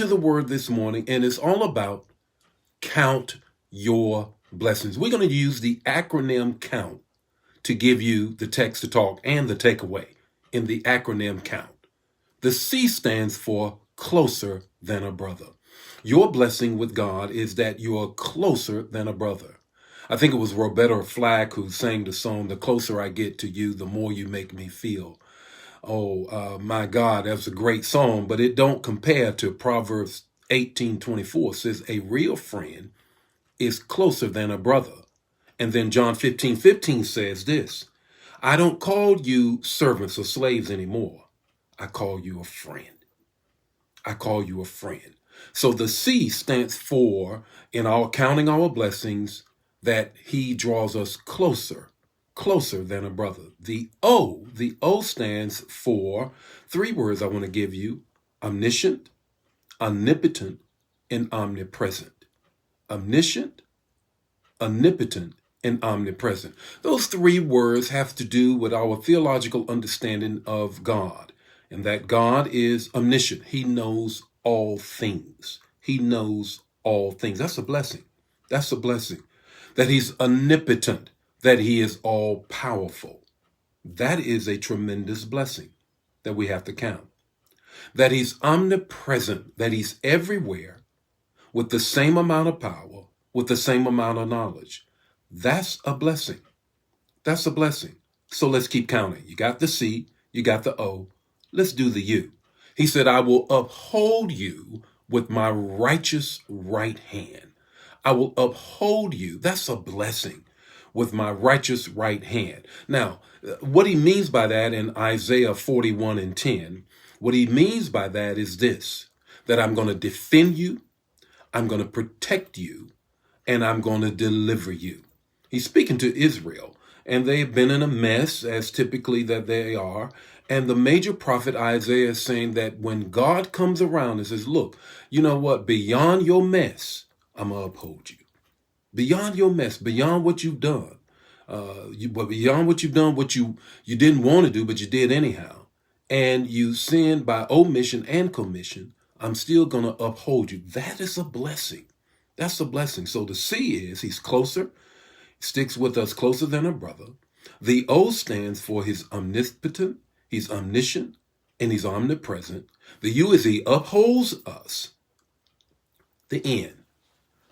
To the word this morning, and it's all about count your blessings. We're going to use the acronym COUNT to give you the text to talk and the takeaway in the acronym COUNT. The C stands for closer than a brother. Your blessing with God is that you're closer than a brother. I think it was Roberta Flack who sang the song, "The Closer I Get to You, the More You Make Me Feel." Oh, my God, that's a great song, but it don't compare to Proverbs 18:24 says a real friend is closer than a brother. And then John 15:15 says this, I don't call you servants or slaves anymore. I call you a friend. I call you a friend. So the C stands for, in our counting our blessings, that he draws us closer than a brother. The O stands for three words I want to give you: omniscient, omnipotent, and omnipresent. Omniscient, omnipotent, and omnipresent. Those three words have to do with our theological understanding of God, and that God is omniscient. He knows all things. He knows all things. That's a blessing. That's a blessing. That he's omnipotent, that he is all powerful. That is a tremendous blessing that we have to count. That he's omnipresent, that he's everywhere with the same amount of power, with the same amount of knowledge. That's a blessing. That's a blessing. So let's keep counting. You got the C, you got the O. Let's do the U. He said, I will uphold you with my righteous right hand. I will uphold you. That's a blessing. With my righteous right hand. Now, what he means by that in Isaiah 41:10, what he means by that is this, that I'm going to defend you, I'm going to protect you, and I'm going to deliver you. He's speaking to Israel, and they've been in a mess, as typically that they are. And the major prophet Isaiah is saying that when God comes around and says, look, you know what? Beyond your mess, I'm going to uphold you. Beyond your mess, beyond what you've done, beyond what you've done, what you didn't want to do, but you did anyhow, and you sinned by omission and commission, I'm still going to uphold you. That is a blessing. That's a blessing. So the C is he's closer, sticks with us closer than a brother. The O stands for he's omnipotent, he's omniscient, and he's omnipresent. The U is he upholds us. The N,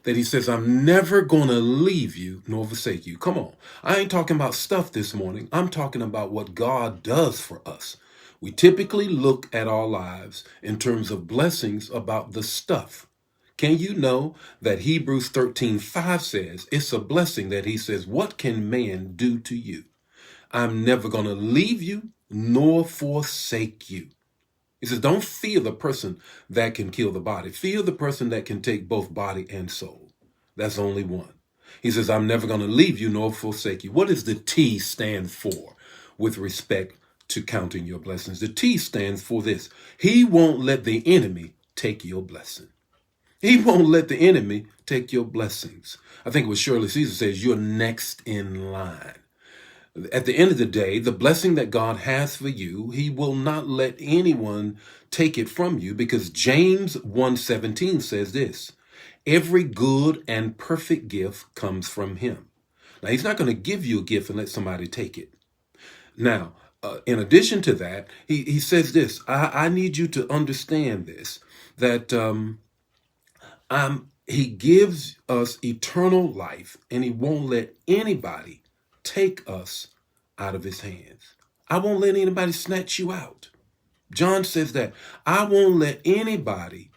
that he says, I'm never going to leave you nor forsake you. Come on. I ain't talking about stuff this morning. I'm talking about what God does for us. We typically look at our lives in terms of blessings about the stuff. Can you know that Hebrews 13:5 says it's a blessing that he says, what can man do to you? I'm never going to leave you nor forsake you. He says, don't fear the person that can kill the body. Fear the person that can take both body and soul. That's only one. He says, I'm never going to leave you nor forsake you. What does the T stand for with respect to counting your blessings? The T stands for this. He won't let the enemy take your blessing. He won't let the enemy take your blessings. I think it was Shirley Caesar says, you're next in line. At the end of the day, the blessing that God has for you, he will not let anyone take it from you, because James 1:17 says this, every good and perfect gift comes from him. Now, he's not going to give you a gift and let somebody take it. Now, in addition to that, he says this, I need you to understand this, that he gives us eternal life, and he won't let anybody take us out of his hands. I won't let anybody snatch you out. John says that. I won't let anybody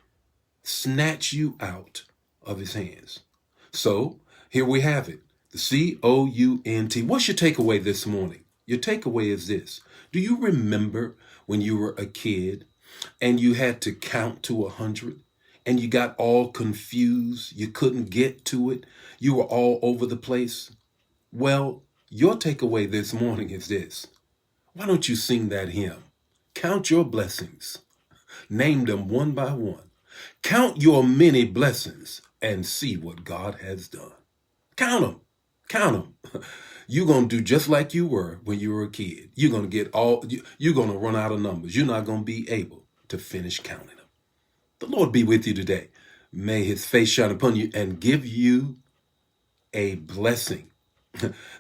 snatch you out of his hands. So here we have it. The COUNT. What's your takeaway this morning? Your takeaway is this. Do you remember when you were a kid and you had to count to 100? And you got all confused? You couldn't get to it? You were all over the place? Well, your takeaway this morning is this. Why don't you sing that hymn? Count your blessings. Name them one by one. Count your many blessings and see what God has done. Count them. Count them. You're going to do just like you were when you were a kid. You're going to get you're going to run out of numbers. You're not going to be able to finish counting them. The Lord be with you today. May his face shine upon you and give you a blessing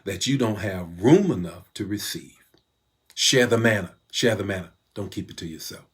that you don't have room enough to receive. Share the manna. Share the manna. Don't keep it to yourself.